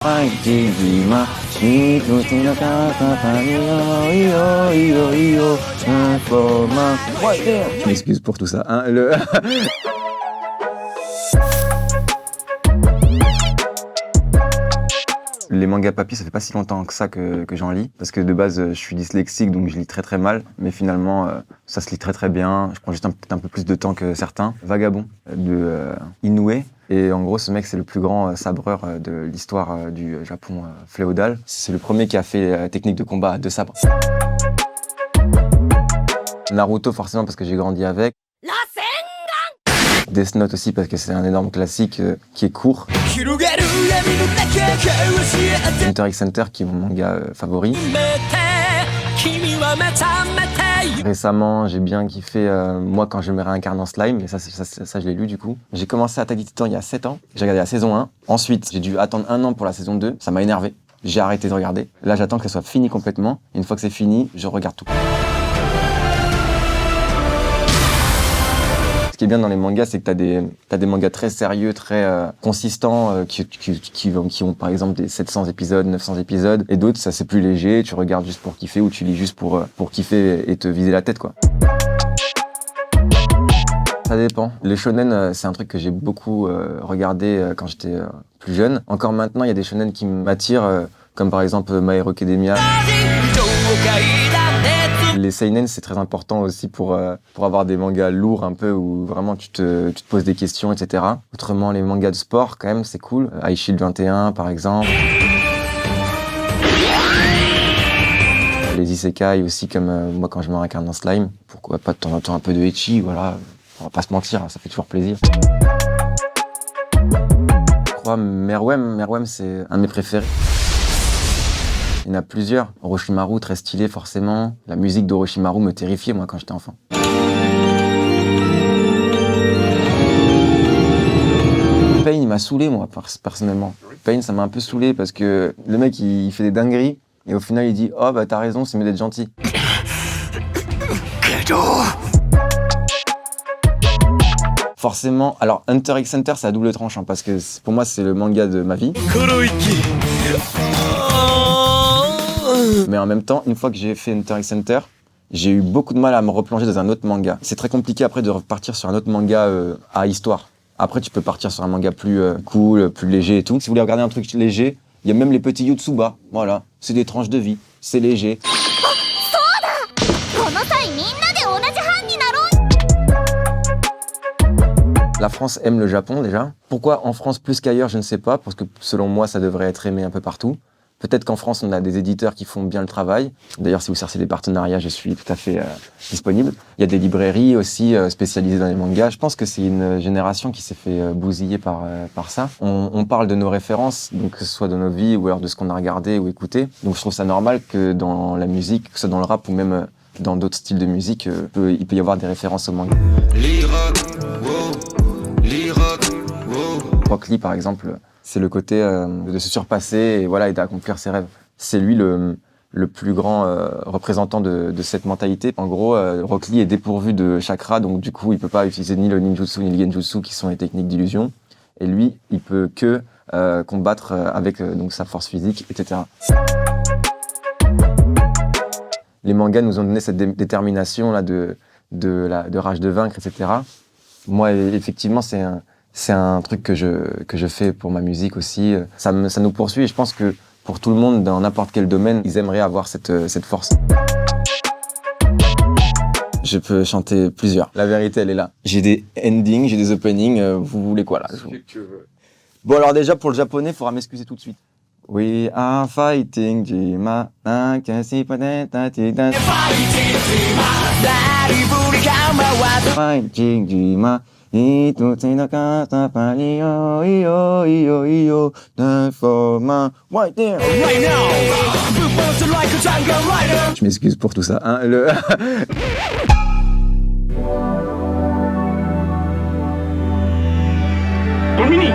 Je m'excuse pour tout ça. Hein, Les mangas papier, ça fait pas si longtemps que ça que j'en lis, parce que de base, je suis dyslexique, donc je lis très très mal, mais finalement, ça se lit très très bien. Je prends juste peut-être un peu plus de temps que certains. Vagabond, de Inoue. Et en gros, ce mec, c'est le plus grand sabreur de l'histoire du Japon féodal. C'est le premier qui a fait la technique de combat à 2 sabres. Naruto, forcément, parce que j'ai grandi avec. Death Note aussi, parce que c'est un énorme classique qui est court. Hunter x Hunter, qui est mon manga favori. Récemment, j'ai bien kiffé, moi, quand je me réincarne en slime, et ça, je l'ai lu du coup. J'ai commencé Attack on Titan il y a 7 ans, j'ai regardé la saison 1. Ensuite, j'ai dû attendre 1 an pour la saison 2, ça m'a énervé. J'ai arrêté de regarder. Là, j'attends que ça soit fini complètement. Et une fois que c'est fini, je regarde tout. Ce qui est bien dans les mangas, c'est que t'as des mangas très sérieux, très consistants, qui ont par exemple des 700 épisodes, 900 épisodes, et d'autres, ça c'est plus léger, tu regardes juste pour kiffer, ou tu lis juste pour kiffer et te viser la tête, quoi. Ça dépend. Les shonen, c'est un truc que j'ai beaucoup regardé quand j'étais plus jeune. Encore maintenant, il y a des shonen qui m'attirent, comme par exemple My Hero Academia. Les seinen, c'est très important aussi pour avoir des mangas lourds un peu, où vraiment tu te poses des questions, etc. Autrement, les mangas de sport, quand même, c'est cool. High Shield 21, par exemple. Les isekai aussi, comme moi quand je me réincarne dans slime. Pourquoi pas de temps en temps un peu de ecchi, voilà. On va pas se mentir, ça fait toujours plaisir. Je crois Meruem, c'est un de mes préférés. Il y en a plusieurs. Orochimaru, très stylé forcément. La musique d'Orochimaru me terrifiait, moi, quand j'étais enfant. Pain, il m'a saoulé, moi, personnellement. Pain, ça m'a un peu saoulé parce que le mec, il fait des dingueries et au final, il dit « Oh, bah t'as raison, c'est mieux d'être gentil. » Forcément, alors Hunter x Hunter, c'est à double tranchant parce que pour moi, c'est le manga de ma vie. Mais en même temps, une fois que j'ai fait Hunter x Hunter, j'ai eu beaucoup de mal à me replonger dans un autre manga. C'est très compliqué après de repartir sur un autre manga à histoire. Après, tu peux partir sur un manga plus cool, plus léger et tout. Si vous voulez regarder un truc léger, il y a même les petits Yotsuba. Voilà, c'est des tranches de vie, c'est léger. La France aime le Japon déjà. Pourquoi en France plus qu'ailleurs, je ne sais pas, parce que selon moi, ça devrait être aimé un peu partout. Peut-être qu'en France, on a des éditeurs qui font bien le travail. D'ailleurs, si vous cherchez des partenariats, je suis tout à fait disponible. Il y a des librairies aussi spécialisées dans les mangas. Je pense que c'est une génération qui s'est fait bousiller par ça. On parle de nos références, donc que ce soit dans nos vies ou alors de ce qu'on a regardé ou écouté. Donc je trouve ça normal que dans la musique, que ce soit dans le rap ou même dans d'autres styles de musique, il peut y avoir des références au manga. Rock Lee, par exemple, c'est le côté de se surpasser et voilà, et d'accomplir ses rêves. C'est lui le plus grand représentant de cette mentalité. En gros, Rock Lee est dépourvu de chakra, donc du coup, il peut pas utiliser ni le ninjutsu ni le genjutsu, qui sont les techniques d'illusion. Et lui, il peut que combattre avec donc sa force physique, etc. Les mangas nous ont donné cette détermination là de rage de vaincre, etc. Moi, effectivement, c'est un truc que je fais pour ma musique aussi. Ça nous poursuit et je pense que pour tout le monde, dans n'importe quel domaine, ils aimeraient avoir cette force. Je peux chanter plusieurs. La vérité, elle est là. J'ai des endings, j'ai des openings. Vous voulez quoi là? Bon, alors déjà, pour le japonais, il faudra m'excuser tout de suite. We are fighting Jima, fighting Jima. Je m'excuse pour tout ça. Hein, Dominique